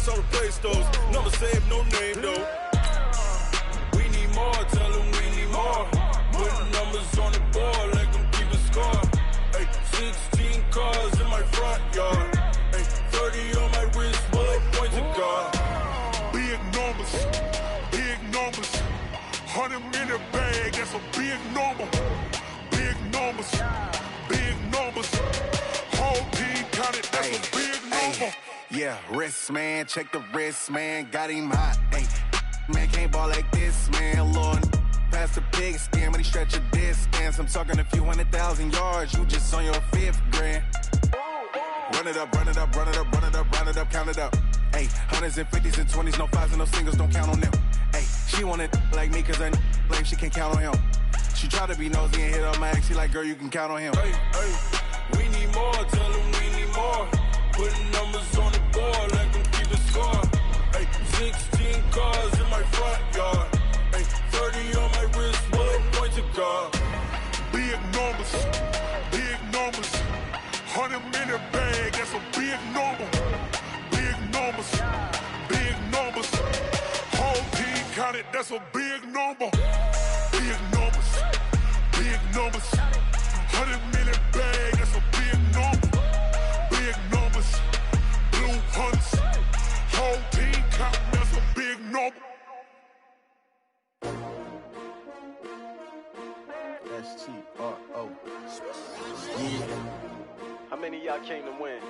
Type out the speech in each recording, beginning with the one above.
let's all replace those. Never save no name though. We need more, tell them we need more. Putting numbers on the board, let them keep a score. Ay, 16 cars in my front yard. Ay, 30 on my wrist, bullet point to God. Big numbers, big numbers. 100 in the bag, that's a big number. Big numbers, big numbers. Whole team counted, that's a big number. Yeah, wrist man, check the wrist man, got him hot. Ay, man can't ball like this, man. Lord, past the pig skin when he stretch a distance. I'm talking a few 100,000 yards, you just on your 5th grand. Run it up, run it up, run it up, run it up, run it up, count it up. Ay, hundreds and 50s and 20s, no 5s and no singles, don't count on them. Ay, she want it like me cause her lame, she can't count on him. She try to be nosy and hit up my ex, she like, girl, you can count on him. Hey, hey, we need more, tell them we need more. Putting numbers on the board, let them keep a score. Hey, 16 cars in my front yard. Hey, 30 on my wrist, bullet point to God. Big numbers, big numbers. 100 in the bag, that's a big number. Big numbers, big numbers. Whole team counted, that's a big number. Big numbers, big numbers. 100 in the bag, that's a big number. Big numbers, blue hunts. Whole team counting, that's a big number. S-T-R-O. Yeah. How many of y'all came to win?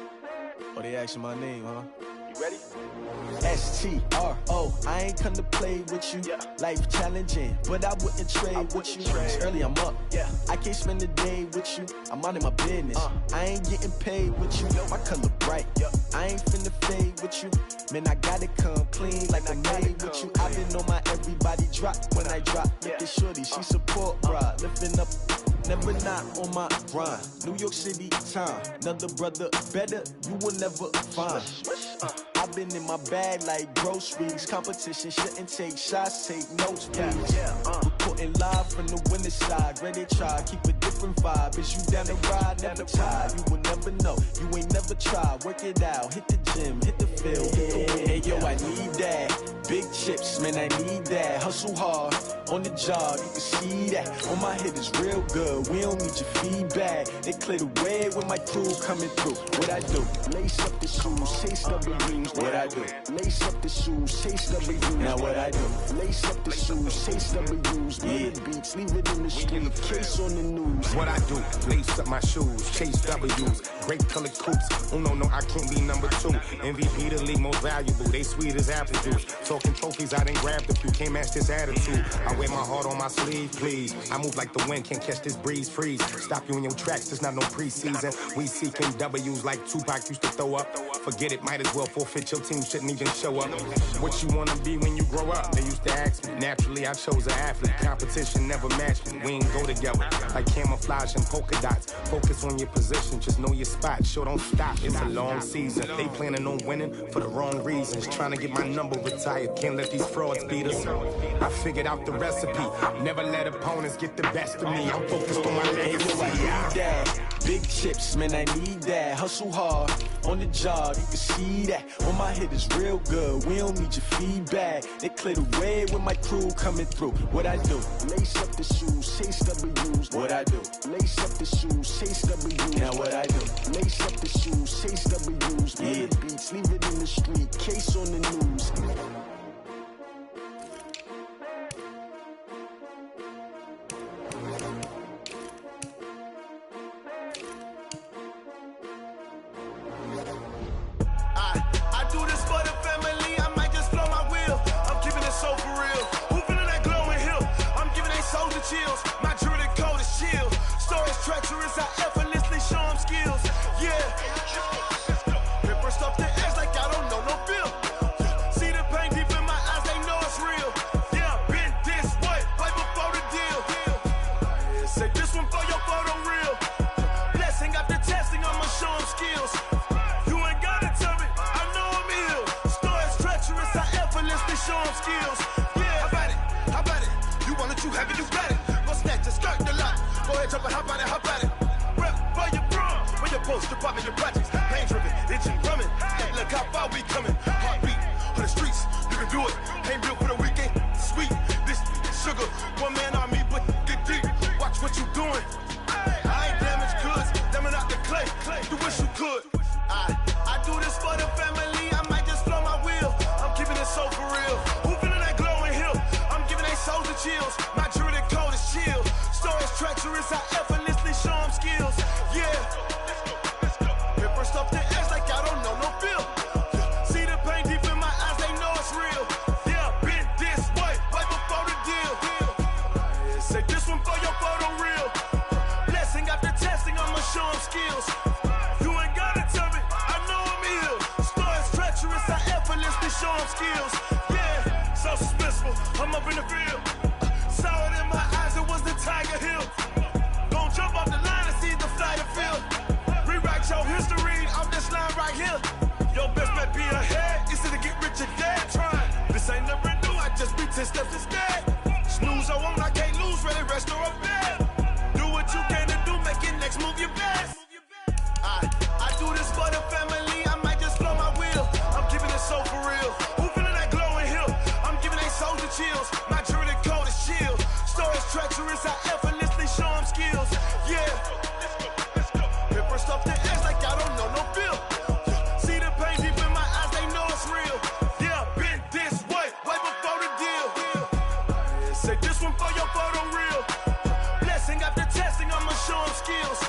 Oh, they asking my name, huh? You ready? S-T-R-O. I ain't come to play with you. Yeah. Life challenging, but I wouldn't trade with you. It's early, I'm up. Yeah. I can't spend the day with you. I'm minding my business. I ain't getting paid with you. My color bright. I ain't finna fade with you. Man, I gotta come clean like I made with you. I've been on my everybody drop when I drop. Look at shorty, she support, bruh. Lifting up. Never not on my grind. New York City time. Another brother better, you will never find. I've been in my bag like groceries. Competition shouldn't take shots, take notes, please. Reporting live from the winning side. Ready to try, keep a different vibe. Is you down the ride, never tired. You will never know, you ain't never tried. Work it out, hit the gym, hit the field, hit the wind. Hey yo, I need that. Big chips, man, I need that. Hustle hard, on the job, you can see that. On my head is real good, we don't need your feedback. They clear the way when my crew coming through. What I do? Lace up the shoes, chase W's. What I do? Lace up the shoes, chase W's. Now what I do? Lace up the shoes, chase W's. Yeah. Beats, leave it in the street, case on the news. What I do? Lace up my shoes, chase W's. Great colored coops. Oh no, I can't be number 2. MVP the league most valuable. They sweet as apple juice. Talking trophies, I done grabbed a few. Can't match this attitude. I wear my heart on my sleeve, please. I move like the wind, can't catch this breeze. Freeze. Stop you in your tracks, there's not no preseason. We seeking W's like Tupac used to throw up. Forget it, might as well forfeit. Your team shouldn't even show up. What you wanna be when you grow up? They used to ask me. Naturally, I chose an athlete. Competition never matched me. We ain't go together like camouflage and polka dots. Focus on your position, just know your spot. Sure, don't stop. It's a long season. They planning on winning for the wrong reasons. Trying to get my number retired. Can't let these frauds beat us. I figured out the recipe. Never let opponents get the best of me. I'm focused on my legacy. I need that. Big chips, man, I need that. Hustle hard, on the job, you can see that. On my head is real good, we don't need your feedback. They clear the way when my crew coming through. What I do? Lace up the shoes, chase W's. What I do? Lace up the shoes, chase W's. Now what I do? Lace up the shoes, chase W's. Yeah. Beats, leave it in the street, case on the news. I do this for the family, I might just blow my wheel. I'm keeping it so for real. Who feeling that glowing hill? I'm giving they soldier chills. My jewelry coat is chill. Stories treacherous, I effortlessly show them skills. Yeah. Ripper stuff the edge like I don't know no feel. See the pain deep in my eyes, they know it's real. Yeah, been this way, right before the deal. Say this one for your photo real. Blessing after testing, I'ma show them skills. You ain't gotta tell me, I know I'm ill. Stories treacherous, I effortlessly show them skills. Yeah, how about it? You want it, you have it, you got it. Go snatch it, skirt the lot. Go ahead, jump it, hop on it, hop on it. Rep for your bro, for your poster, popping your projects. Pain driven, itching, drumming. Look how far we coming. Heartbeat. do it. Ain't built for the weekend. Sweet, this sugar. One man on me, but get deep. Watch what you doing. I ain't damaged goods. Damn out the clay. You wish you could. I do this for the family. I might just flow my wheel. I'm keeping it so for real. Who feeling that glowing hill? I'm giving they souls the chills. My jewelry code is chill. Stories treacherous. I effortlessly show them skills. Yeah. Paper stuff the edge like I don't know no feel. See the pain deep in my eyes. They know it's real. Yeah, been this way before the deal. Say this one for your photo reel. Blessing after testing. I'ma show them skills. Show them skills, yeah, so suspenseful. I'm up in the field, saw it in my eyes, it was the Tiger Hill. Gon' jump off the line and see the flight of field. Rewrite your history off this line right here. Your best bet be ahead, instead of get rich or dead trying. This ain't never new, I just be 10 steps instead. Snooze I won't, I can't lose, ready, rest or a bed. Do what you can to do, make your next move your best. I do this for the family, I might just blow my wheel. I'm keeping it so for real. Who feeling that glowing hill? I'm giving they souls the chills. My jewelry code is chill. Stories treacherous, I effortlessly show them skills. Yeah. Paper stuff the edge like I don't know no feel. See the pain deep in my eyes, they know it's real. Yeah, been this way before the deal. Say this one for your photo reel. Blessing after testing, I'ma show them skills.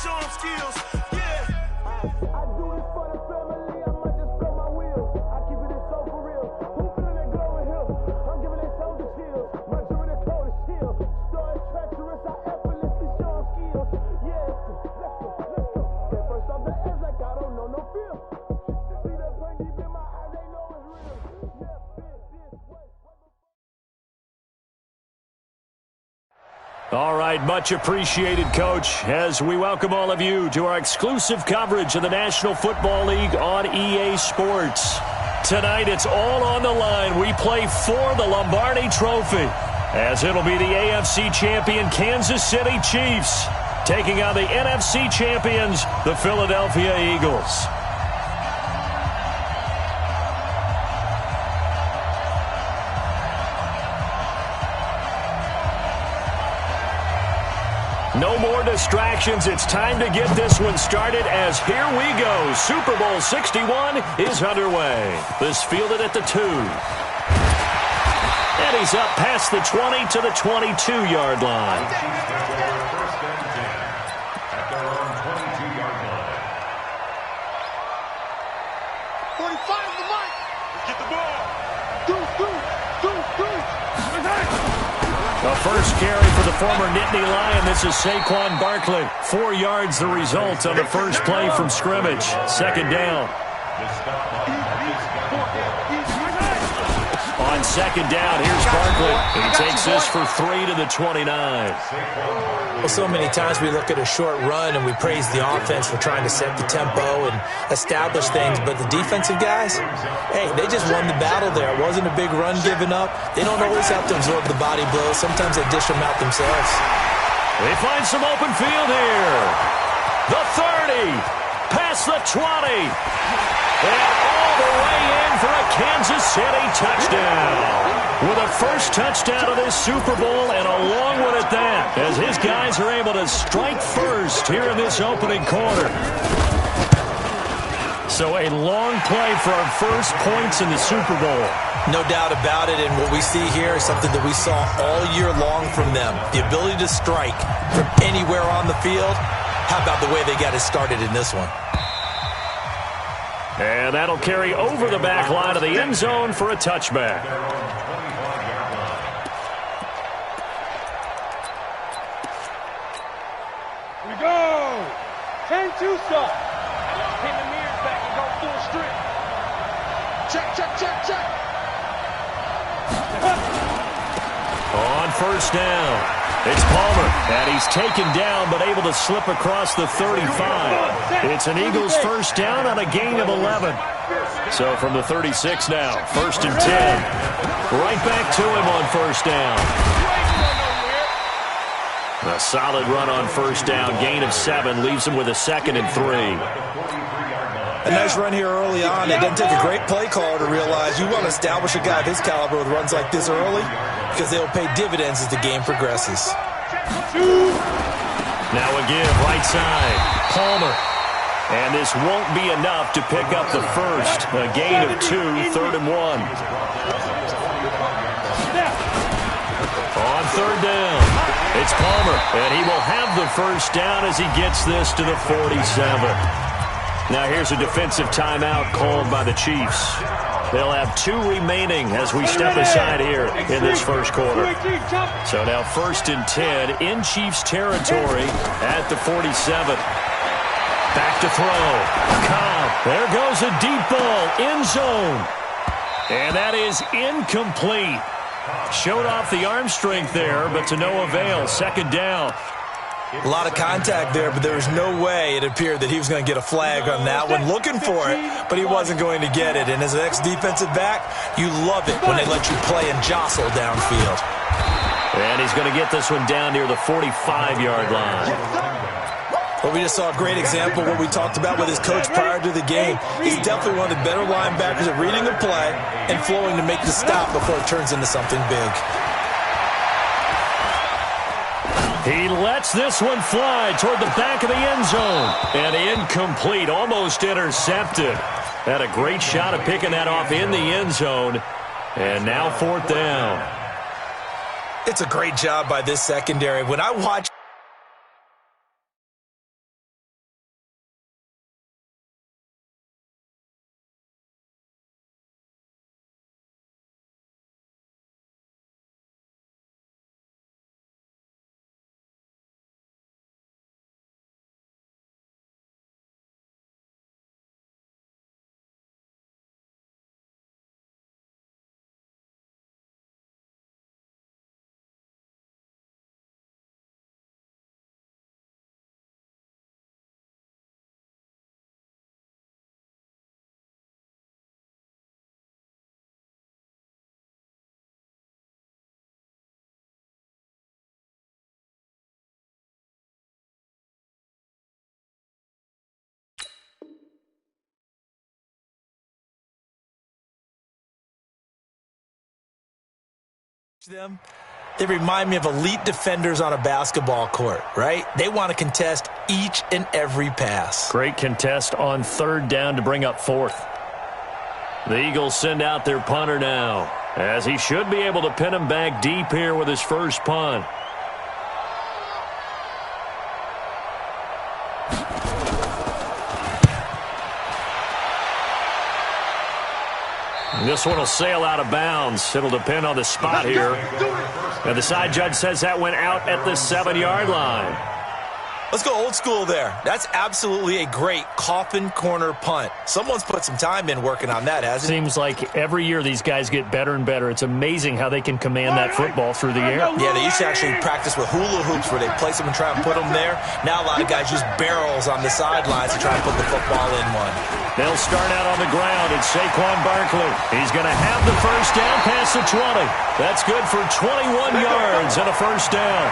Show them skills, yeah. I do this for the family, I might just blow my wheel. I keep it so for real. Who feeling that glowing hill? I'm giving they souls the chills. My jewelry code is chill. Stories treacherous, I effortlessly show them skills. Yeah, let's go. Get first off the edge like I don't know no feel. See that pain deep in my eyes, they know it's real. Yeah, this way. All right, much appreciated, Coach, as we welcome all of you to our exclusive coverage of the National Football League on EA Sports. Tonight, it's all on the line. We play for the Lombardi Trophy, as it'll be the AFC champion Kansas City Chiefs taking on the NFC champions, the Philadelphia Eagles. No more distractions. It's time to get this one started as here we go. Super Bowl 61 is underway. This fielded at the 2. And he's up past the 20 to the 22-yard line. At their own 22-yard line. 45 to the mark. Get the ball. Do. The first carry for the former Nittany Lion. This is Saquon Barkley. 4 yards the result on the first play from scrimmage. Second down. On second down, here's Barkley. He takes this for 3 to the 29. Well, so many times we look at a short run and we praise the offense for trying to set the tempo and establish things, but the defensive guys, hey, they just won the battle there. It wasn't a big run given up. They don't always have to absorb the body blows. Sometimes they dish them out themselves. They find some open field here. The 30, past the 20, and all the way in for a Kansas City touchdown. With a first touchdown of this Super Bowl and a long one at that, as his guys are able to strike first here in this opening quarter. So a long play for our first points in the Super Bowl. No doubt about it, and what we see here is something that we saw all year long from them. The ability to strike from anywhere on the field. How about the way they got it started in this one? And that'll carry over the back line of the end zone for a touchback. We go! 10-2 stop. Pin the mirrors back and go full strip. Check. On first down, it's Palmer, and he's taken down but able to slip across the 35. It's an Eagles first down on a gain of 11. So from the 36 now, first and 10. Right back to him on first down. A solid run on first down, gain of 7, leaves him with a second and 3. A nice run here early on. It doesn't take a great play caller to realize you want to establish a guy of his caliber with runs like this early because they'll pay dividends as the game progresses. Now a give, right side. Palmer. And this won't be enough to pick up the first. A gain of 2, 3rd and 1. On 3rd down, it's Palmer. And he will have the first down as he gets this to the 47. Now here's a defensive timeout called by the Chiefs. They'll have 2 remaining as we step aside here in this first quarter. So now 1st and 10 in Chiefs territory at the 47. Back to throw. Cobb. There goes a deep ball. End zone. And that is incomplete. Showed off the arm strength there, but to no avail. 2nd down. A lot of contact there, but there was no way it appeared that he was going to get a flag on that one. Looking for it, but he wasn't going to get it. And as an ex-defensive back, you love it when they let you play and jostle downfield. And he's going to get this one down near the 45-yard line. Well, we just saw a great example of what we talked about with his coach prior to the game. He's definitely one of the better linebackers at reading a play and flowing to make the stop before it turns into something big. He lets this one fly toward the back of the end zone. And incomplete, almost intercepted. Had a great shot at picking that off in the end zone. And now 4th down. It's a great job by this secondary. When I watch them, they remind me of elite defenders on a basketball court, right? They want to contest each and every pass. Great contest on 3rd down to bring up 4th. The Eagles send out their punter now, as he should be able to pin him back deep here with his first punt. This one will sail out of bounds. It'll depend on the spot here. And the side judge says that went out at the 7-yard line. Let's go old school there. That's absolutely a great coffin corner punt. Someone's put some time in working on that, hasn't it? Seems like every year these guys get better and better. It's amazing how they can command that football through the air. Yeah, they used to actually practice with hula hoops where they place them and try and put them there. Now a lot of guys use barrels on the sidelines to try and put the football in one. They'll start out on the ground. It's Saquon Barkley. He's going to have the first down past the 20. That's good for 21 yards and a first down.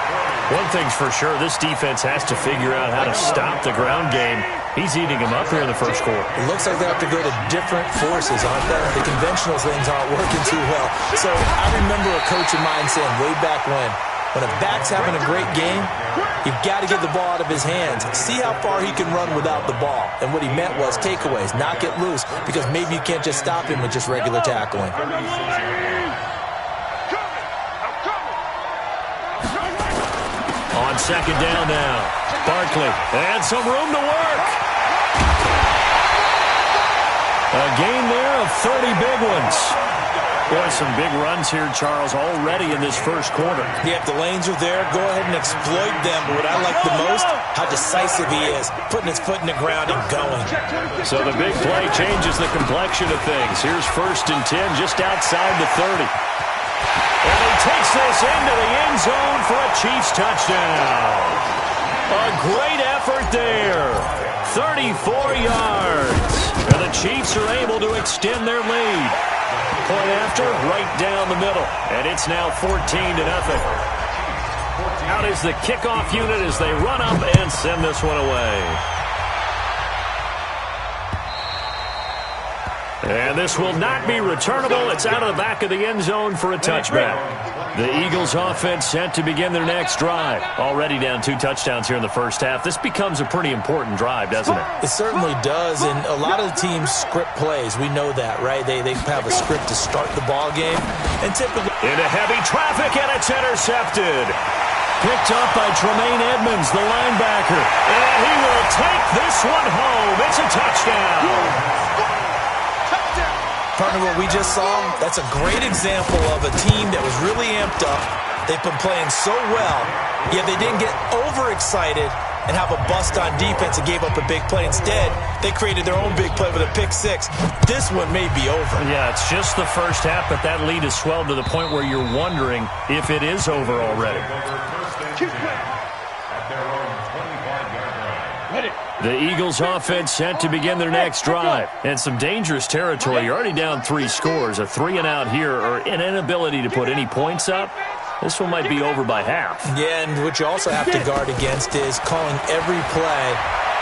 One thing's for sure, this defense has to figure out how to stop the ground game. He's eating him up here in the first quarter. It looks like they have to go to different forces, aren't they? The conventional things aren't working too well. So I remember a coach of mine saying way back when a back's having a great game, you've got to get the ball out of his hands. See how far he can run without the ball. And what he meant was takeaways, not get loose, because maybe you can't just stop him with just regular tackling. On 2nd down now, Barkley, and some room to work. A gain there of 30 big ones. Boy, some big runs here, Charles, already in this first quarter. Yeah, if the lanes are there, go ahead and exploit them. But what I like the most, how decisive he is, putting his foot in the ground and going. So the big play changes the complexion of things. Here's 1st and 10 just outside the 30. And he takes this into the end zone for a Chiefs touchdown. A great effort there. 34 yards. And the Chiefs are able to extend their lead. Point after, right down the middle. And it's now 14-0. Out is the kickoff unit as they run up and send this one away. And this will not be returnable. It's out of the back of the end zone for a touchback. The Eagles offense set to begin their next drive. Already down 2 touchdowns here in the first half. This becomes a pretty important drive, doesn't it? It certainly does, and a lot of teams script plays. We know that, right? They have a script to start the ball game. And typically into heavy traffic, and it's intercepted. Picked up by Tremaine Edmonds, the linebacker. And he will take this one home. It's a touchdown. Partner, what we just saw, that's a great example of a team that was really amped up. They've been playing so well, yet they didn't get overexcited and have a bust on defense and gave up a big play. Instead, they created their own big play with a pick six. This one may be over. Yeah, it's just the first half, but that lead has swelled to the point where you're wondering if it is over already. The Eagles offense set to begin their next drive. And some dangerous territory. You're already down 3 scores. A 3-and-out here, or an inability to put any points up. This one might be over by half. Yeah, and what you also have to guard against is calling every play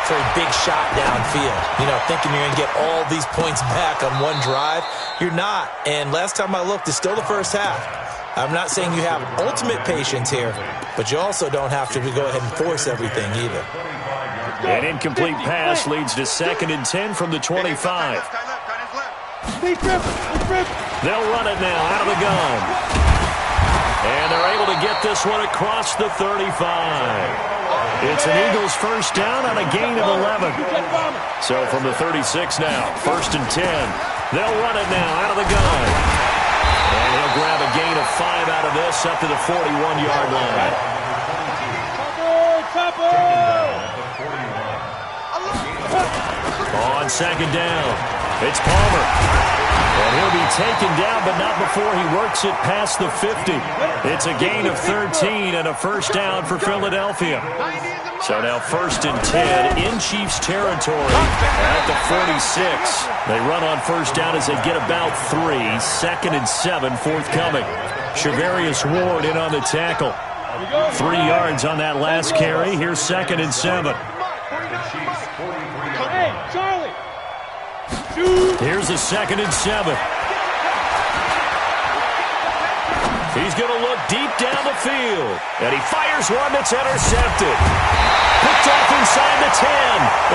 for a big shot downfield. You know, thinking you're going to get all these points back on one drive. You're not. And last time I looked, it's still the first half. I'm not saying you have ultimate patience here, but you also don't have to go ahead and force everything either. An incomplete pass leads to 2nd and 10 from the 25. They'll run it now out of the gun. And they're able to get this one across the 35. It's an Eagles first down on a gain of 11. So from the 36 now, 1st and 10. They'll run it now out of the gun. And he'll grab a gain of 5 out of this up to the 41-yard line. On 2nd down, it's Palmer. And he'll be taken down, but not before he works it past the 50. It's a gain of 13 and a first down for Philadelphia. So now 1st and 10 in Chiefs territory at the 46. They run on first down as they get about 3. 2nd and 7 forthcoming. Shavarius Ward in on the tackle. 3 yards on that last carry. Here's 2nd and 7. Hey, Charlie. Here's a 2nd and 7. He's going to look deep down the field. And he fires one that's intercepted. Picked off inside the 10.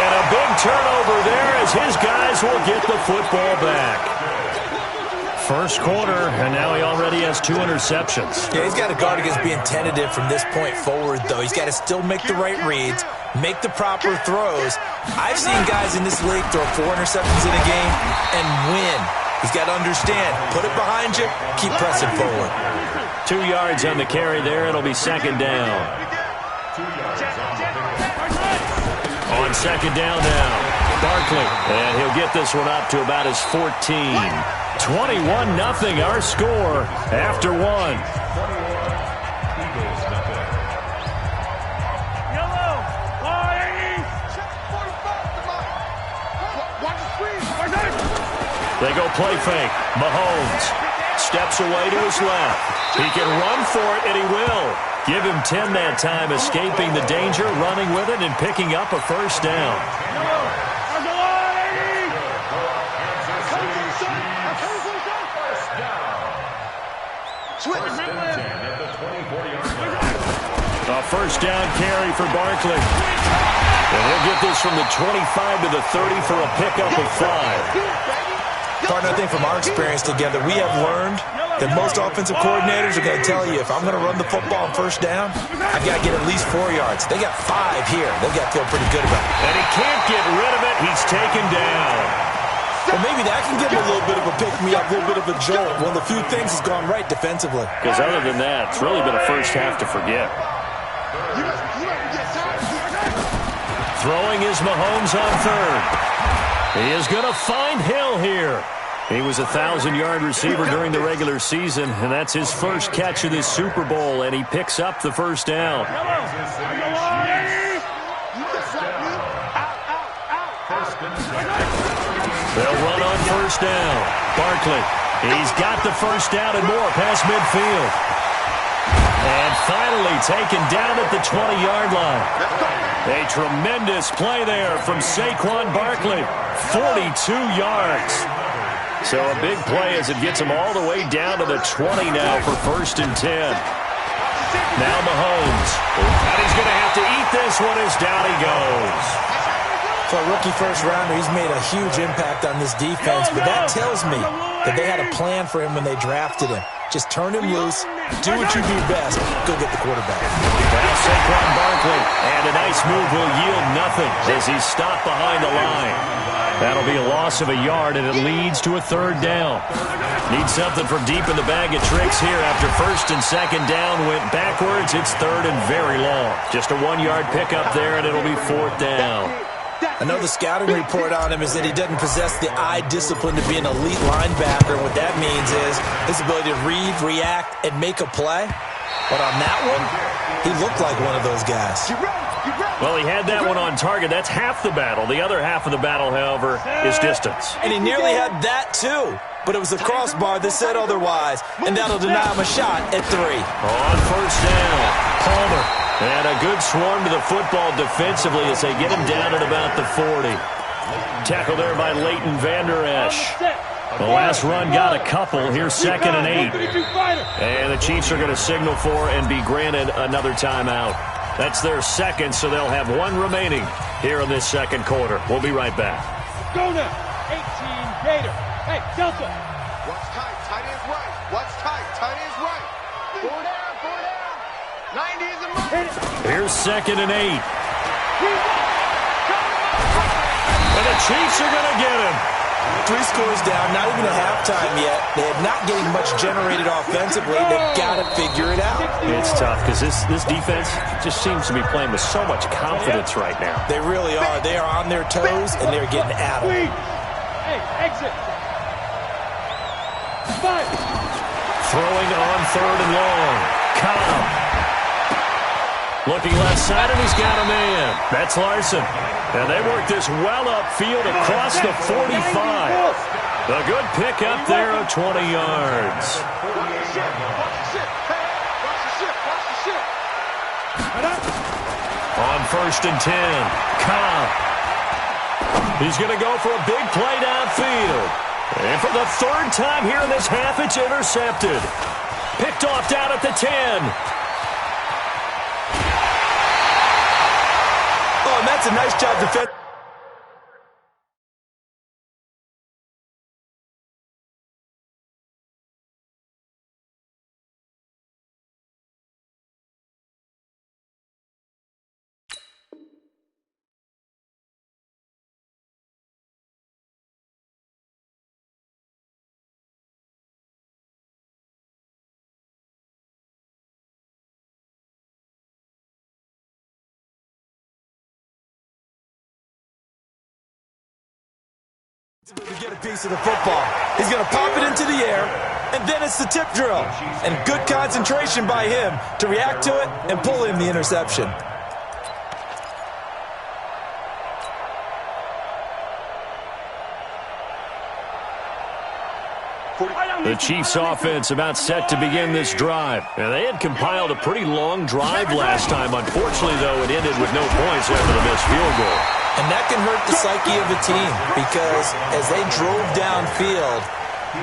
And a big turnover there as his guys will get the football back. First quarter, and now he already has 2 interceptions. Yeah, he's got to guard against being tentative from this point forward, though. He's got to still make the right reads, make the proper throws. I've seen guys in this league throw 4 interceptions in a game and win. He's got to understand, put it behind you, keep pressing forward. 2 yards on the carry there. It'll be 2nd down. On 2nd down now, Barkley. And he'll get this one up to about his 14. 21-0 our score after 1. They go play fake. Mahomes steps away to his left. He can run for it, and he will. Give him 10 that time, escaping the danger, running with it, and picking up a first down. A first down carry for Barkley. And he'll get this from the 25 to the 30 for a pickup of 5. Partner, I think from our experience together, we have learned that most offensive coordinators are going to tell you, if I'm going to run the football on first down, I've got to get at least 4 yards. They got 5 here. They've got to feel pretty good about it. And he can't get rid of it. He's taken down. Well, maybe that can give him a little bit of a pick-me-up, a little bit of a jolt. One of the few things has gone right defensively. Because other than that, it's really been a first half to forget. Throwing is Mahomes on 3rd. He is going to find Hill here. He was a 1,000-yard receiver during the regular season, and that's his first catch of this Super Bowl, and he picks up the first down. They'll run on first down. Barkley, he's got the first down and more past midfield. And finally taken down at the 20-yard line. A tremendous play there from Saquon Barkley. 42 yards. So a big play as it gets them all the way down to the 20 now for 1st and 10. Now Mahomes. And he's going to have to eat this one as down he goes. For a rookie first-rounder, he's made a huge impact on this defense, but that tells me that they had a plan for him when they drafted him. Just turn him loose, do what you do best, go get the quarterback. Now Saquon Barkley, and a nice move will yield nothing as he's stopped behind the line. That'll be a loss of a yard, and it leads to a 3rd down. Need something from deep in the bag of tricks here after 1st and 2nd down went backwards. It's 3rd and very long. Just a 1-yard pickup there, and it'll be 4th down. I know the scouting report on him is that he doesn't possess the eye discipline to be an elite linebacker. What that means is his ability to read, react, and make a play. But on that one, he looked like one of those guys. Well, he had that one on target. That's half the battle. The other half of the battle, however, is distance. And he nearly had that, too. But it was a crossbar that said otherwise, and that'll deny him a shot at 3. On 1st down, Palmer. And a good swarm to the football defensively as they get him down at about the 40. Tackle there by Leighton Vander Esch. The last run got a couple. Here's 2nd and 8. And the Chiefs are going to signal for and be granted another timeout. That's their 2nd, so they'll have 1 remaining here in this 2nd quarter. We'll be right back. Go now. 18 Gator. Hey, Delta. What's tight? Tight is right. What's tight? Tight is right. 4 down. 90 is a move. Here's 2nd and 8. And the Chiefs are going to get him. 3 scores down, not even at halftime yet. They're not getting much generated offensively. They've got to figure it out. It's tough because this defense just seems to be playing with so much confidence right now. They really are. They are on their toes, and they're getting at them. Hey, exit. 5. Throwing on 3rd and long. Cobb. Looking left side, and he's got a man. That's Larson. And they work this well upfield across the 45. A good pick up there of 20 yards. On 1st and 10, Cobb. He's going to go for a big play downfield. And for the 3rd time here in this half, it's intercepted. Picked off down at the 10. Oh, and that's a nice job defending. To get a piece of the football. He's going to pop it into the air, and then it's the tip drill. And good concentration by him to react to it and pull in the interception. The Chiefs offense about set to begin this drive. And they had compiled a pretty long drive last time. Unfortunately, though, it ended with no points after the missed field goal. And that can hurt the psyche of a team because as they drove downfield,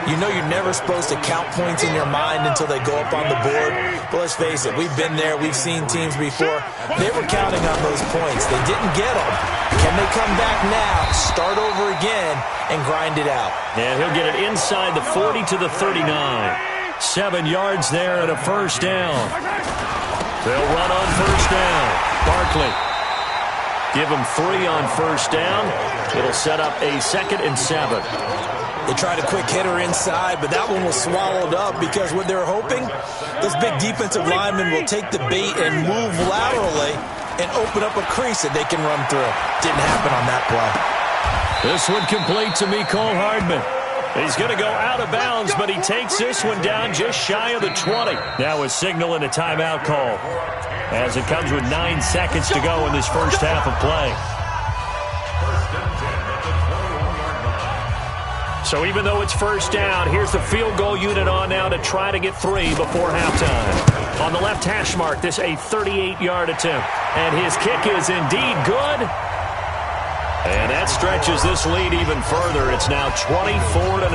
you know you're never supposed to count points in your mind until they go up on the board. But let's face it, we've been there. We've seen teams before. They were counting on those points. They didn't get them. Can they come back now, start over again, and grind it out? And he'll get it inside the 40 to the 39. 7 yards there and a 1st down. They'll run on 1st down. Barkley. Give him 3 on 1st down. It'll set up a 2nd and 7. They tried a quick hitter inside, but that one was swallowed up because what they're hoping, those big defensive linemen will take the bait and move laterally and open up a crease that they can run through. Didn't happen on that play. This one complete to Mecole Hardman. He's going to go out of bounds, but he takes this one down just shy of the 20. Now a signal and a timeout call as it comes with 9 seconds to go in this first half of play. So even though it's 1st down, here's the field goal unit on now to try to get 3 before halftime. On the left hash mark, this a 38-yard attempt. And his kick is indeed good. And that stretches this lead even further. It's now 24-0.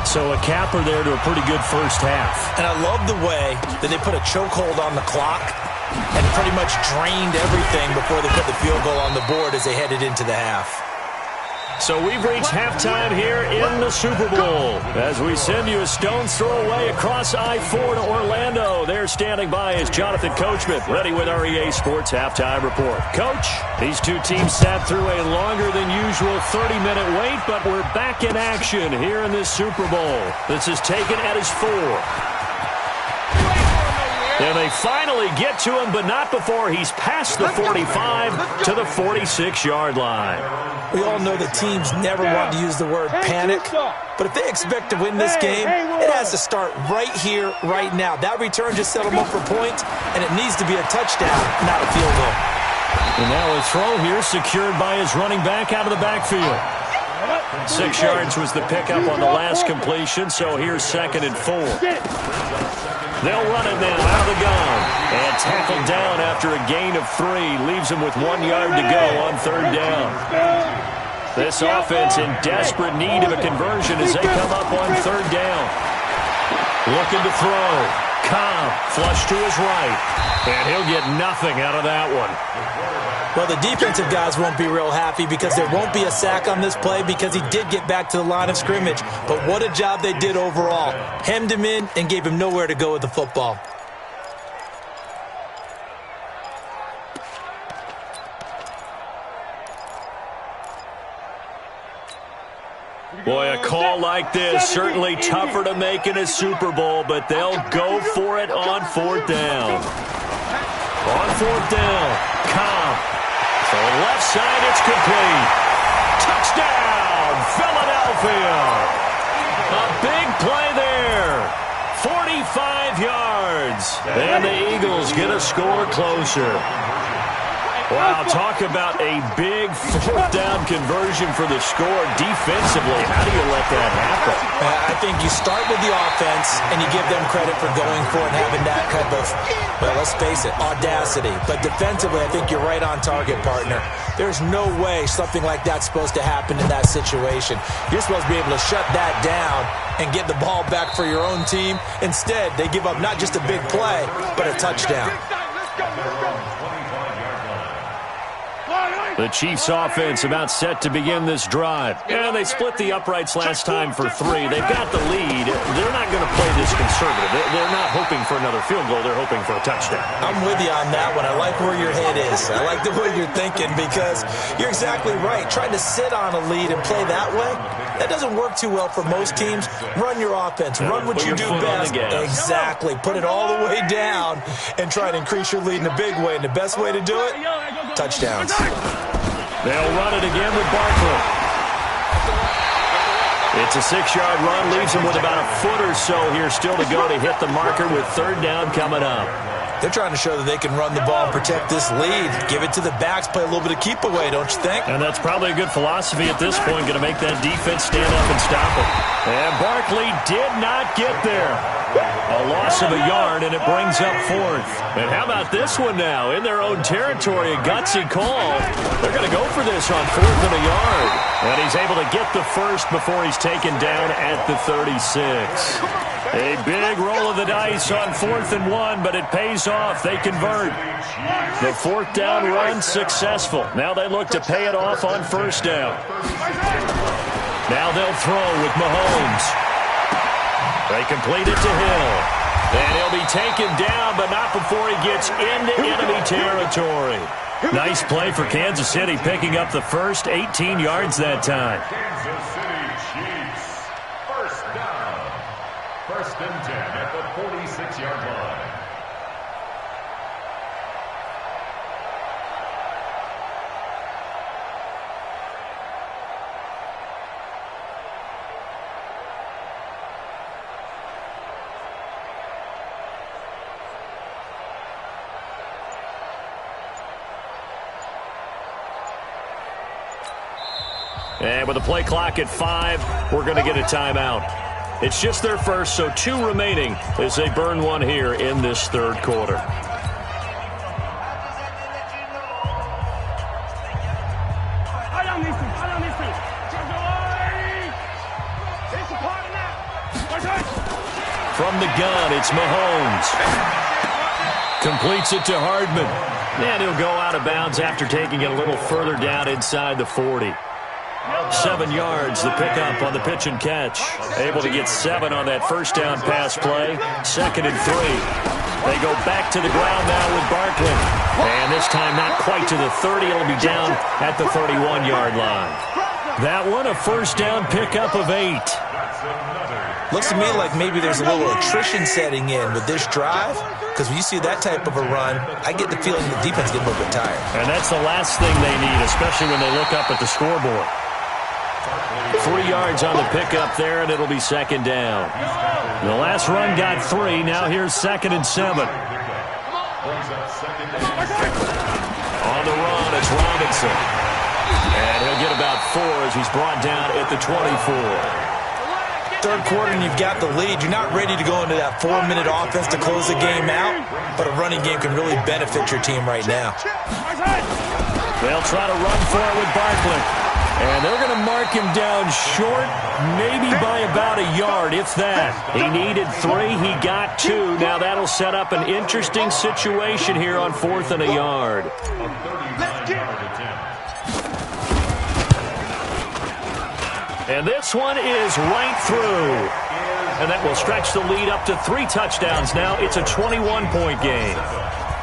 So a capper there to a pretty good first half. And I love the way that they put a chokehold on the clock and pretty much drained everything before they put the field goal on the board as they headed into the half. So we've reached halftime here in the Super Bowl as we send you a stone's throw away across I-4 to Orlando. There standing by is Jonathan Coachman, ready with our EA Sports Halftime Report. Coach, these two teams sat through a longer than usual 30-minute wait, but we're back in action here in this Super Bowl. This is taken at his 4. And they finally get to him, but not before he's past the 45 to the 46-yard line. We all know that teams never want to use the word panic, but if they expect to win this game, it has to start right here, right now. That return just set them up for points, and it needs to be a touchdown, not a field goal. And now a throw here secured by his running back out of the backfield. 6 yards was the pickup on the last completion, so here's 2nd and 4. They'll run it now out of the gun. And tackled down after a gain of 3. Leaves him with 1 yard to go on 3rd down. This offense in desperate need of a conversion as they come up on 3rd down. Looking to throw. Cobb flush to his right. And he'll get nothing out of that one. Well, the defensive guys won't be real happy because there won't be a sack on this play because he did get back to the line of scrimmage. But what a job they did overall. Hemmed him in and gave him nowhere to go with the football. Boy, a call like this, certainly tougher to make in a Super Bowl, but they'll go for it on 4th down. On 4th down, Cobb. So left side, it's complete. Touchdown, Philadelphia. A big play there. 45 yards. And the Eagles get a score closer. Wow, talk about a big 4th down conversion for the score defensively. How do you let that happen? I think you start with the offense and you give them credit for going for it and having that kind of, well, let's face it, audacity. But defensively, I think you're right on target, partner. There's no way something like that's supposed to happen in that situation. You're supposed to be able to shut that down and get the ball back for your own team. Instead, they give up not just a big play, but a touchdown. The Chiefs offense about set to begin this drive. And they split the uprights last time for 3. They've got the lead. They're not going to play this conservative. They're not hoping for another field goal. They're hoping for a touchdown. I'm with you on that one. I like where your head is. I like the way you're thinking because you're exactly right. Trying to sit on a lead and play that way, that doesn't work too well for most teams. Run your offense. Run what you do best. Exactly. Put it all the way down and try to increase your lead in a big way. And the best way to do it, touchdowns. They'll run it again with Barkley. It's a 6-yard run, leaves him with about a foot or so here still to go to hit the marker with 3rd down coming up. They're trying to show that they can run the ball and protect this lead. Give it to the backs, play a little bit of keep away, don't you think? And that's probably a good philosophy at this point, going to make that defense stand up and stop it. And Barkley did not get there. A loss of a yard, and it brings up 4th. And how about this one now? In their own territory, a gutsy call. They're going to go for this on 4th and a yard. And he's able to get the first before he's taken down at the 36. A big roll of the dice on 4th and 1, but it pays off. They convert. The 4th down run successful. Now they look to pay it off on 1st down. Now they'll throw with Mahomes. They complete it to Hill. And he'll be taken down, but not before he gets into enemy territory. Nice play for Kansas City, picking up the first 18 yards that time. Kansas City Chiefs. 1st down. 1st and 10 at the 46-yard line. And with the play clock at 5, we're going to get a timeout. It's just their first, so 2 remaining as they burn one here in this 3rd quarter. From the gun, it's Mahomes. Completes it to Hardman. And he'll go out of bounds after taking it a little further down inside the 40. 7 yards, the pickup on the pitch and catch. Able to get 7 on that first down pass play. 2nd and 3. They go back to the ground now with Barkley. And this time not quite to the 30. It'll be down at the 31-yard line. That one a first down pickup of 8. Looks to me like maybe there's a little attrition setting in with this drive, because when you see that type of a run, I get the feeling the defense getting a little bit tired. And that's the last thing they need, especially when they look up at the scoreboard. 3 yards on the pickup there, and it'll be 2nd down. The last run got 3. Now here's 2nd and 7. On the run, it's Robinson. And he'll get about 4 as he's brought down at the 24. Third quarter and you've got the lead. You're not ready to go into that 4-minute offense to close the game out, but a running game can really benefit your team right now. They'll try to run for it with Barkley. And they're going to mark him down short, maybe by about a yard, if that. He needed 3. He got 2. Now that'll set up an interesting situation here on 4th and a yard. And this one is right through. And that will stretch the lead up to 3 touchdowns now. It's a 21-point game.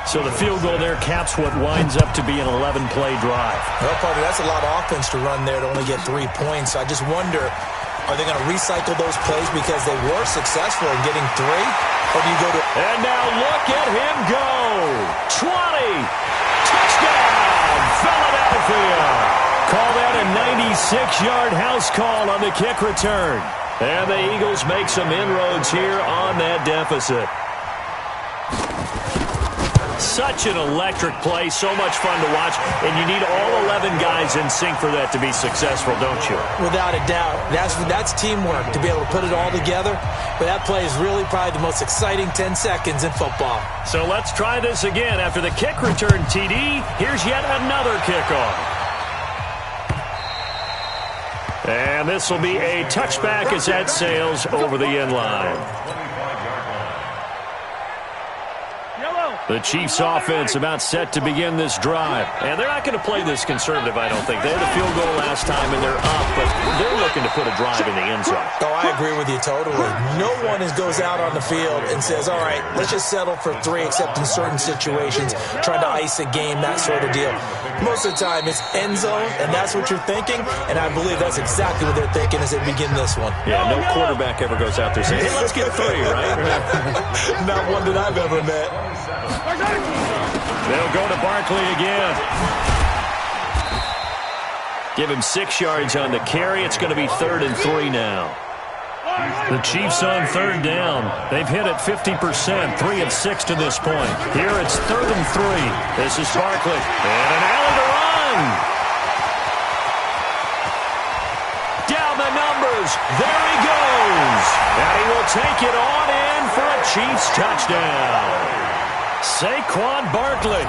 So the field goal there caps what winds up to be an 11-play drive. Well, partner, that's a lot of offense to run there to only get 3 points. I just wonder, are they going to recycle those plays because they were successful in getting 3? Or do you go to... And now look at him go. 20. Touchdown, Philadelphia. Call that a 96-yard house call on the kick return. And the Eagles make some inroads here on that deficit. Such an electric play, so much fun to watch, and you need all 11 guys in sync for that to be successful, don't you? Without a doubt. That's teamwork, to be able to put it all together. But that play is really probably the most exciting 10 seconds in football. So let's try this again. After the kick return, TD, here's yet another kickoff. And this will be a touchback as that sails over the end line. The Chiefs offense about set to begin this drive. And they're not going to play this conservative, I don't think. They had a field goal last time, and they're up, but they're looking to put a drive in the end zone. Oh, I agree with you totally. No one goes out on the field and says, all right, let's just settle for 3, except in certain situations, trying to ice a game, that sort of deal. Most of the time, it's end zone, and that's what you're thinking, and I believe that's exactly what they're thinking as they begin this one. Yeah, no quarterback ever goes out there saying, hey, let's get 3, right? Not one that I've ever met. They'll go to Barkley again. Give him 6 yards on the carry. It's going to be 3rd and 3 now. The Chiefs on 3rd down. They've hit it 50%, 3 of 6 to this point. Here it's 3rd and 3. This is Barkley. And an alley to run. Down the numbers. There he goes. And he will take it on in for a Chiefs touchdown. Saquon Barkley,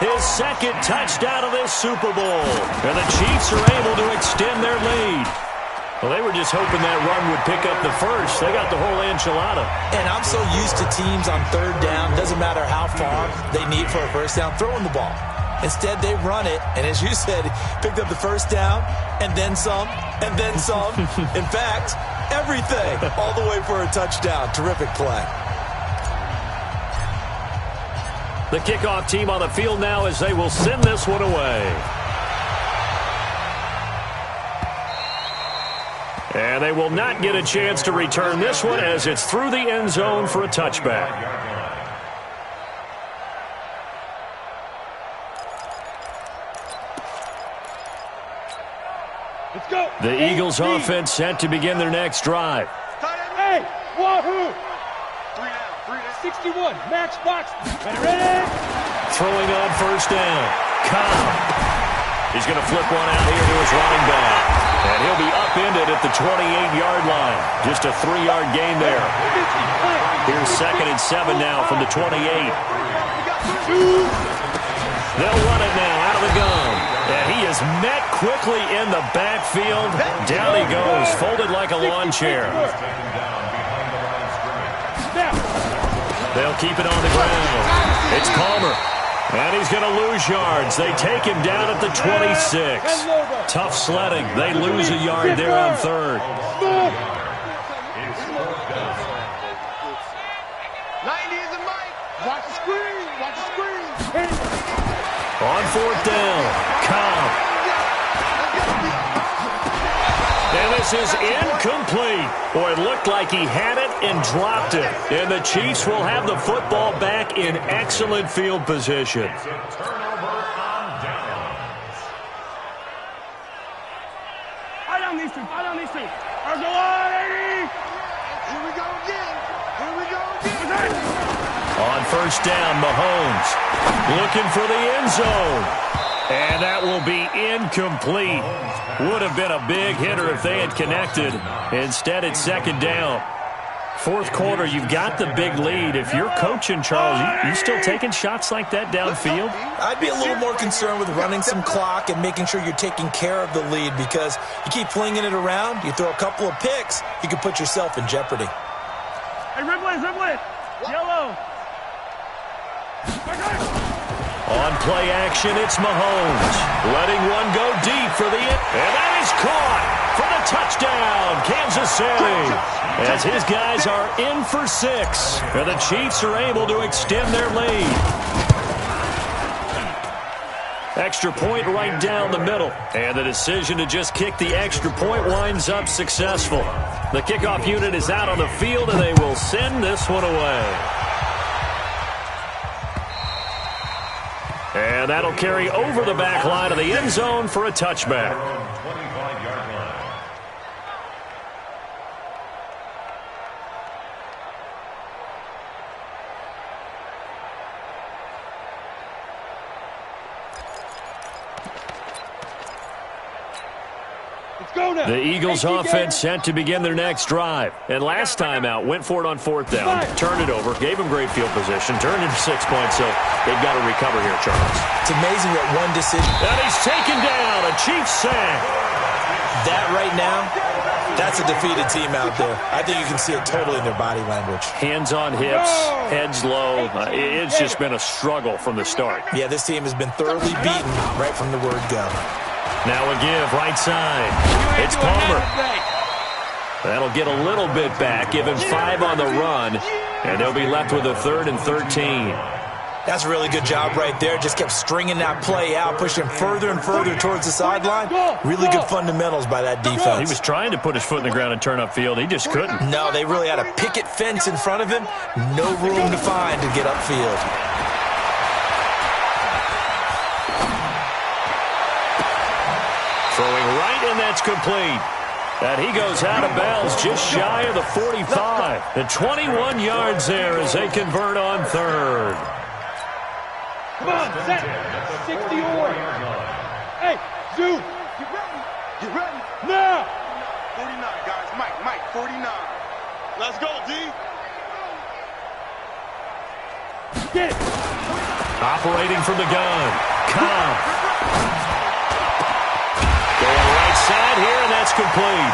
his 2nd touchdown of this Super Bowl. And the Chiefs are able to extend their lead. Well, they were just hoping that run would pick up the first. They got the whole enchilada. And I'm so used to teams on 3rd down, doesn't matter how far they need for a first down, throwing the ball. Instead, they run it, and as you said, picked up the first down, and then some, and then some. In fact, everything, all the way for a touchdown. Terrific play. The kickoff team on the field now as they will send this one away. And they will not get a chance to return this one as it's through the end zone for a touchback. Let's go. The Eagles offense set to begin their next drive. Hey, wahoo! 61, matchbox, ready? Throwing on first down. Cobb. He's going to flip one out here to his running back. And he'll be upended at the 28-yard line. Just a 3-yard gain there. Here's 2nd and 7 now from the 28. They'll run it now out of the gun. And he is met quickly in the backfield. Down he goes, folded like a lawn chair. They'll keep it on the ground. It's Palmer. And he's going to lose yards. They take him down at the 26. Tough sledding. They lose a yard there on third. 90 is a mic. Watch the screen. Watch the screen. On fourth down, Cobb. And this is incomplete. Boy, it looked like he had it and dropped it. And the Chiefs will have the football back in excellent field position. It's a turnover on downs. Fight on these two. Fight on these two. There's a line, 80. Here we go again. Here we go again. On first down, Mahomes looking for the end zone. And that will be incomplete. Would have been a big hitter if they had connected. Instead, it's second down. Fourth quarter, you've got the big lead. If you're coaching, Charles, you still taking shots like that downfield? I'd be a little more concerned with running some clock and making sure you're taking care of the lead, because you keep flinging it around, you throw a couple of picks, you can put yourself in jeopardy. Hey, red blitz, yellow. On play action, it's Mahomes. Letting one go deep for the end. And that is caught for the touchdown, Kansas City. As his guys are in for 6. And the Chiefs are able to extend their lead. Extra point right down the middle. And the decision to just kick the extra point winds up successful. The kickoff unit is out on the field, and they will send this one away. And that'll carry over the back line of the end zone for a touchback. 25-yard line. The Eagles offense set to begin their next drive. And last time out, went for it on fourth down, turned it over, gave them great field position, turned into 6 points, so they've got to recover here, Charles. It's amazing that one decision. And he's taken down, a Chiefs sack. That right now, that's a defeated team out there. I think you can see it totally in their body language. Hands on hips, heads low. It's just been a struggle from the start. Yeah, this team has been thoroughly beaten right from the word go. Now a give, right side. It's Palmer. That'll get a little bit back, give him 5 on the run, and they'll be left with a 3rd and 13. That's a really good job right there. Just kept stringing that play out, pushing further and further towards the sideline. Really good fundamentals by that defense. He was trying to put his foot in the ground and turn upfield. He just couldn't. No, they really had a picket fence in front of him. No room to find to get upfield. Throwing right, and that's complete. And he goes out of bounds just shy of the 45. And 21 yards there as they convert on third. Come on, set. 60 or. Hey, Zoo. Get ready. Get ready. Now. 49, guys. Mike, 49. Let's go, D. Get it. Operating from the gun. Cobb. Going right side here, and that's complete.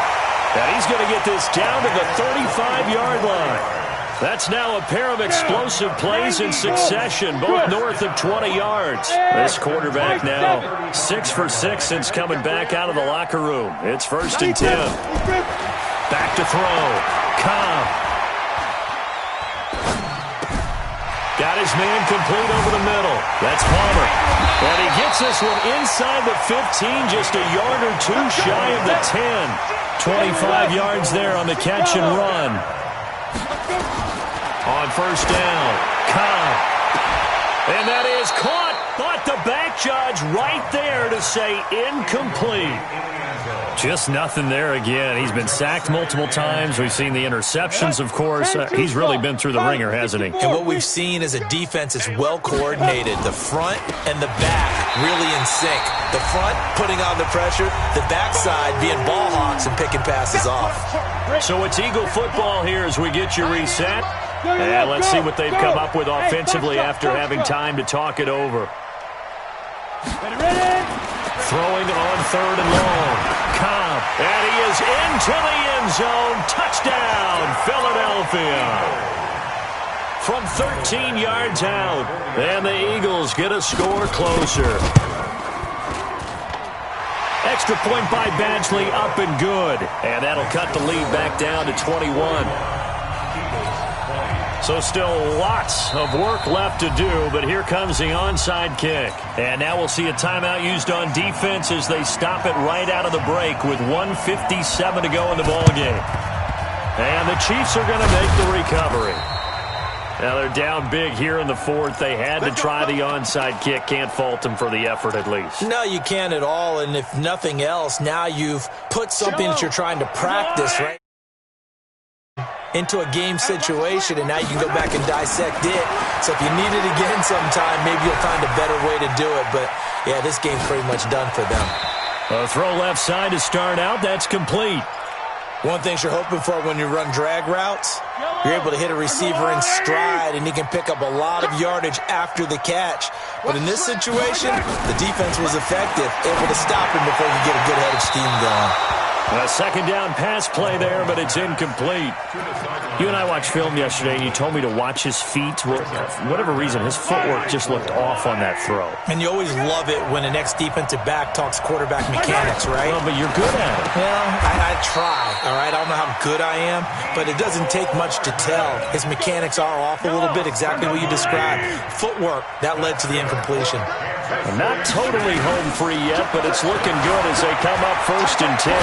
And he's going to get this down to the 35-yard line. That's now a pair of explosive plays in succession, both north of 20 yards. This quarterback now 6 for 6 since coming back out of the locker room. It's 1st and 10. Back to throw. Cobb. Got his man complete over the middle. That's Palmer. And he gets this one inside the 15, just a yard or 2 shy of the 10. 25 yards there on the catch and run. On first down, Cobb. And that is caught, but the back judge right there to say incomplete. Just nothing there again. He's been sacked multiple times. We've seen the interceptions, of course. He's really been through the ringer, hasn't he? And what we've seen is a defense that's well coordinated. The front and the back really in sync. The front putting on the pressure, the backside being ball hawks and picking passes off. So it's Eagle football here as we get you reset. And let's see what they've come up with offensively after having time to talk it over. Throwing on 3rd and long. Cobb. And he is into the end zone. Touchdown, Philadelphia. from 13 yards out. And the Eagles get a score closer. Extra point by Badgley, up and good. And that'll cut the lead back down to 21. So still lots of work left to do, but here comes the onside kick. And now we'll see a timeout used on defense as they stop it right out of the break with 1:57 to go in the ballgame. And the Chiefs are going to make the recovery. Now they're down big here in the fourth. They had to try the onside kick. Can't fault them for the effort at least. No, you can't at all. And if nothing else, now you've put something that you're trying to practice, right, into a game situation, and now you can go back and dissect it. So if you need it again sometime, maybe you'll find a better way to do it. But, yeah, this game's pretty much done for them. A throw left side to start out. That's complete. One thing you're hoping for when you run drag routes, you're able to hit a receiver in stride, and he can pick up a lot of yardage after the catch. But in this situation, the defense was effective, able to stop him before you get a good head of steam going. A second down pass play there, but it's incomplete. You and I watched film yesterday, and you told me to watch his feet. Well, for whatever reason, his footwork just looked off on that throw. And you always love it when the next defensive back talks quarterback mechanics, right? Well, but you're good at it. Well, I try, all right? I don't know how good I am, but it doesn't take much to tell. His mechanics are off a little bit, exactly what you described. Footwork, that led to the incompletion. Not totally home free yet, but it's looking good as they come up 1st and 10.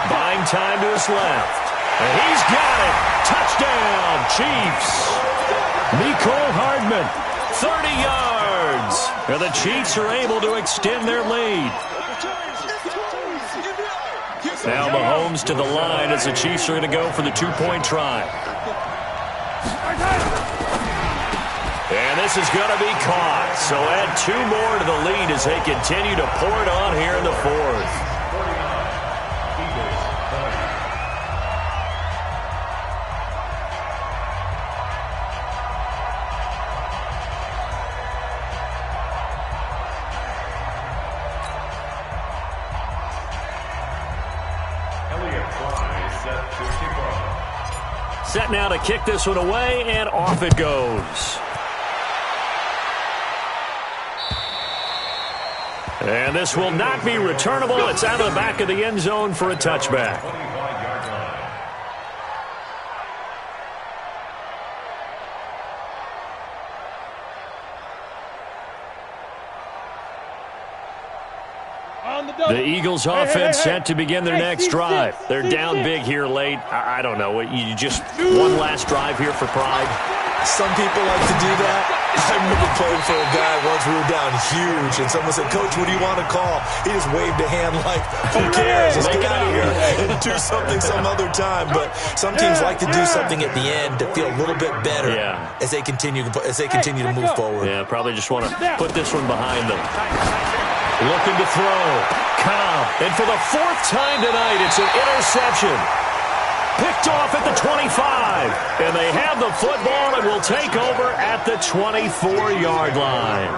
Buying time to his left. And he's got it. Touchdown, Chiefs. Mecole Hardman, 30 yards. And the Chiefs are able to extend their lead. Now Mahomes to the line as the Chiefs are going to go for the two-point try. And this is going to be caught. So add 2 more to the lead as they continue to pour it on here in the fourth. Set now to kick this one away, and off it goes. And this will not be returnable. It's out of the back of the end zone for a touchback. The Eagles offense set to begin their next drive. They're down big here late. I don't know. You just one last drive here for pride? Some people like to do that. I remember playing for a guy once. We were down huge, and someone said, "Coach, what do you want to call?" He just waved a hand like, "Who cares? Let's get out of here and do something some other time." But some teams like to do something at the end to feel a little bit better as they continue to move forward. Yeah, probably just want to put this one behind them. Looking to throw. Cobb. And for the 4th time tonight, it's an interception. Picked off at the 25. And they have the football and will take over at the 24-yard line.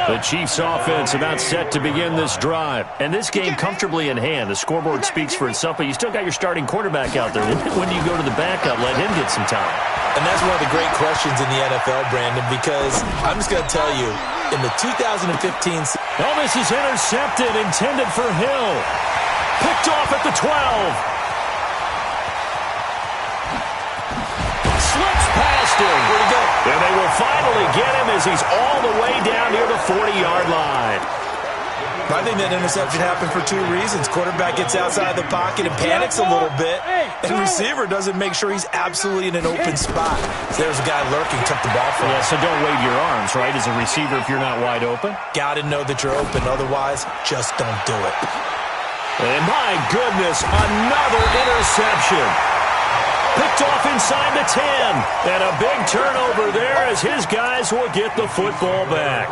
The Chiefs offense about set to begin this drive. And this game comfortably in hand. The scoreboard speaks for itself, but you still got your starting quarterback out there. When do you go to the backup? Let him get some time. And that's one of the great questions in the NFL, Brandon, because I'm just going to tell you, in the 2015 Oh, this is intercepted, intended for Hill. Picked off at the 12. Slips past him. Where'd he go? And they will finally get him as he's all the way down near the 40-yard line. I think that interception happened for 2 reasons. Quarterback gets outside the pocket and panics a little bit, and receiver doesn't make sure he's absolutely in an open spot. So there's a guy lurking, took the ball from him. Yeah, so don't wave your arms, right, as a receiver if you're not wide open? Got to know that you're open. Otherwise, just don't do it. And my goodness, another interception. Picked off inside the 10. And a big turnover there as his guys will get the football back.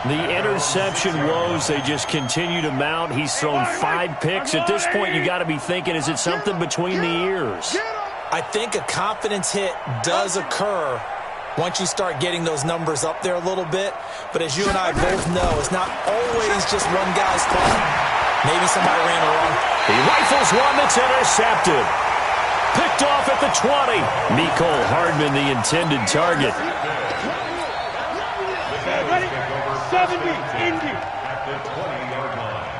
The interception woes, they just continue to mount. He's thrown 5 picks. At this point, you got to be thinking, is it something between the ears? I think a confidence hit does occur once you start getting those numbers up there a little bit. But as you and I both know, it's not always just one guy's fault. Maybe somebody ran wrong. He rifles one that's intercepted. Picked off at the 20. Mecole Hardman, the intended target. Ready? 70, Indy. At the 20-yard line.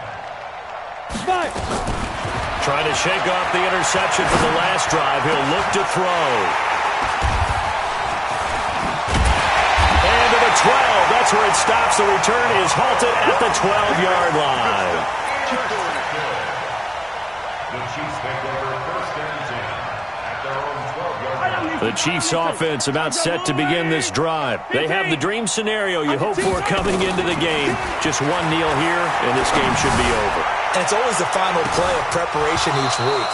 5. Trying to shake off the interception from the last drive. He'll look to throw. And to the 12. That's where it stops. The return is halted at the 12-yard line. The Chiefs take over first and 10 at their own 12-yard line. The Chiefs offense about set to begin this drive. They have the dream scenario you hope for coming into the game. Just one kneel here, and this game should be over. And it's always the final play of preparation each week.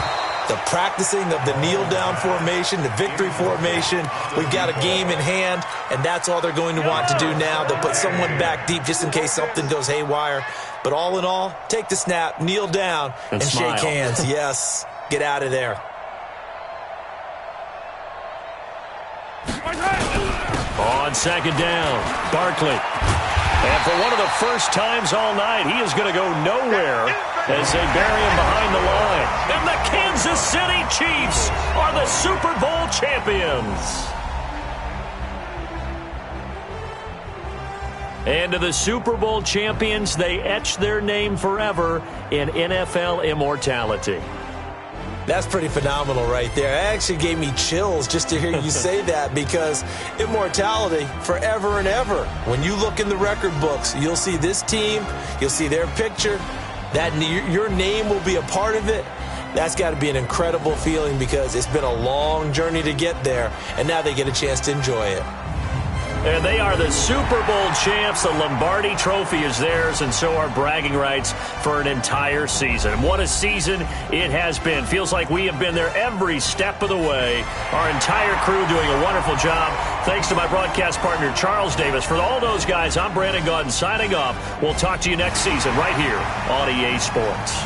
The practicing of the kneel-down formation, the victory formation. We've got a game in hand, and that's all they're going to want to do now. They'll put someone back deep just in case something goes haywire. But all in all, take the snap, kneel down, and shake hands. Yes, get out of there. On second down, Barkley. And for one of the first times all night, he is going to go nowhere as they bury him behind the line. And the Kansas City Chiefs are the Super Bowl champions. And to the Super Bowl champions, they etch their name forever in NFL immortality. That's pretty phenomenal right there. It actually gave me chills just to hear you say that, because immortality forever and ever. When you look in the record books, you'll see this team, you'll see their picture, that your name will be a part of it. That's got to be an incredible feeling, because it's been a long journey to get there, and now they get a chance to enjoy it. And they are the Super Bowl champs. The Lombardi Trophy is theirs, and so are bragging rights for an entire season. And what a season it has been. Feels like we have been there every step of the way. Our entire crew doing a wonderful job. Thanks to my broadcast partner, Charles Davis. For all those guys, I'm Brandon Gaudin signing off. We'll talk to you next season right here on EA Sports.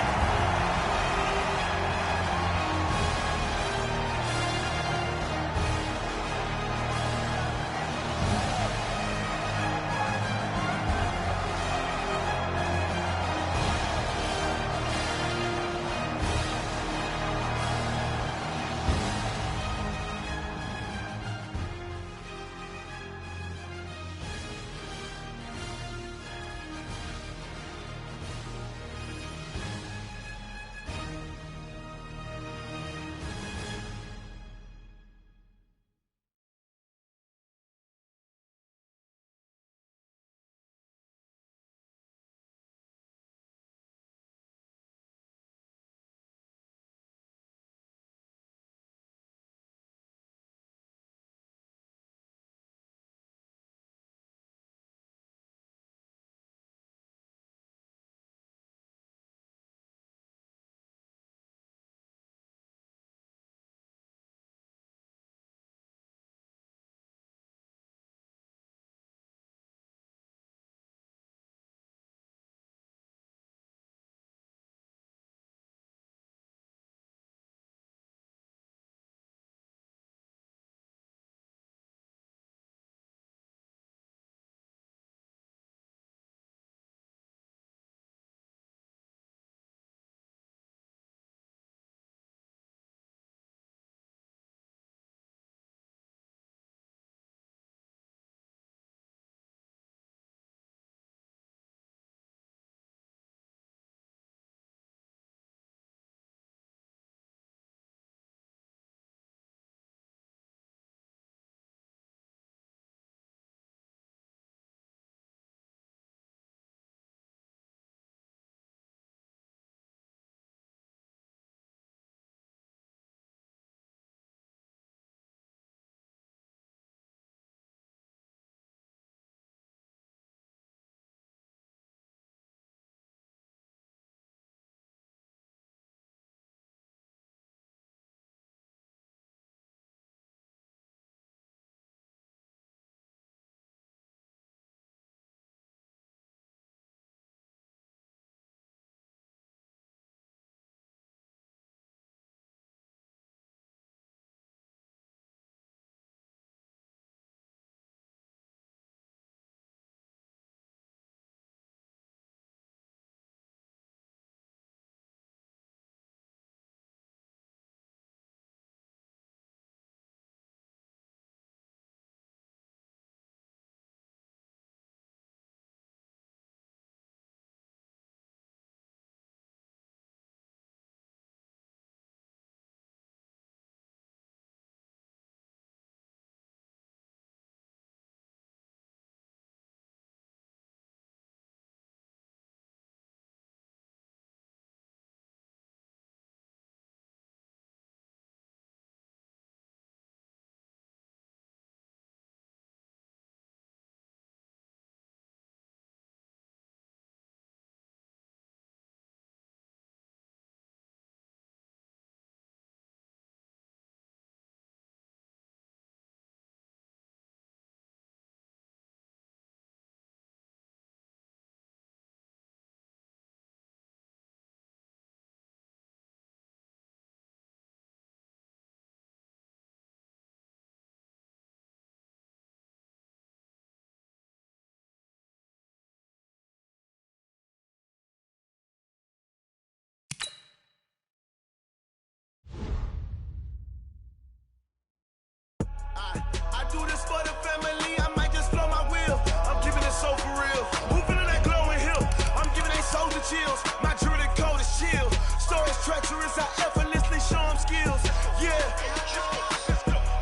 I do this for the family, I might just flow my wheel. I'm keeping it so for real. Who feeling that glowing hill? I'm giving they soldier chills. My jewelry code is chill. Stories treacherous, I effortlessly show them skills. Yeah.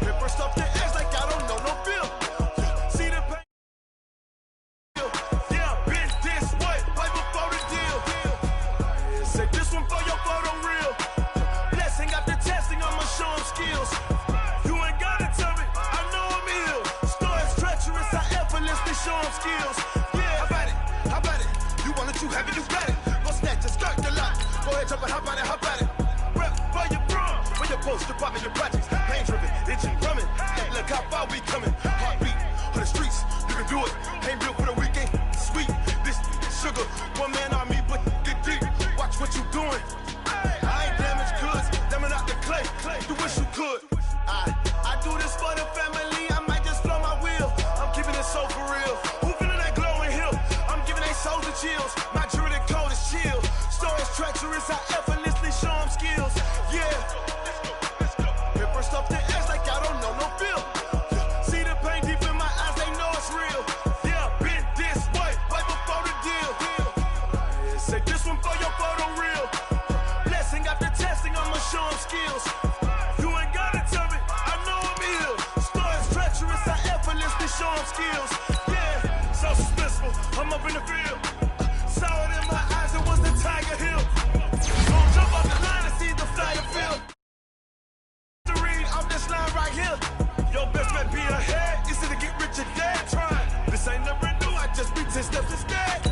Paper stuff the edge like I don't know no feel. See the pain. Yeah, been this way, right before the deal. Say this one for your photo reel. Blessing after testing, I'ma show them skills. You ain't gotta tell me, I know I'm ill. Stories treacherous, I effortlessly show them skills. Yeah, how about it? You want it, you have it, you got it. Go snatch it, skirt the lot. Go ahead, jump it, how about it? Rep for your bro, for your post, department, your projects. Pain driven, itching, drumming. Look how far we coming. Heartbeat on the streets, you can do it. Ain't built for the weekend, sweet. This sugar, one man army, but get deep. Watch what you doing. I ain't damaged goods, damn out the clay. You wish you could. I do this for the family, I might just flow my wheel. I'm keeping it so for real. Who feeling that glowing hill? I'm giving they soldier chills. My jewelry code is chill. Stories treacherous, I effortlessly show them skills. Yeah. Paper stuff the edge like I don't know no feel. See the pain deep in my eyes, they know it's real. Yeah, been this way, right before the deal. Say this one for your photo reel. Blessing after testing, I'ma show them skills. You ain't gotta tell me, I know I'm ill. Stories treacherous, I effortlessly show them skills. Yeah, so suspenseful, I'm up in the field. Saw it in my eyes, it was the Tiger Hill. Gonna jump off the line and see the flyer field. To read off this line right here. Your best bet be ahead, easy to get rich or dead. Trying, this ain't never new, I just be 10 steps instead.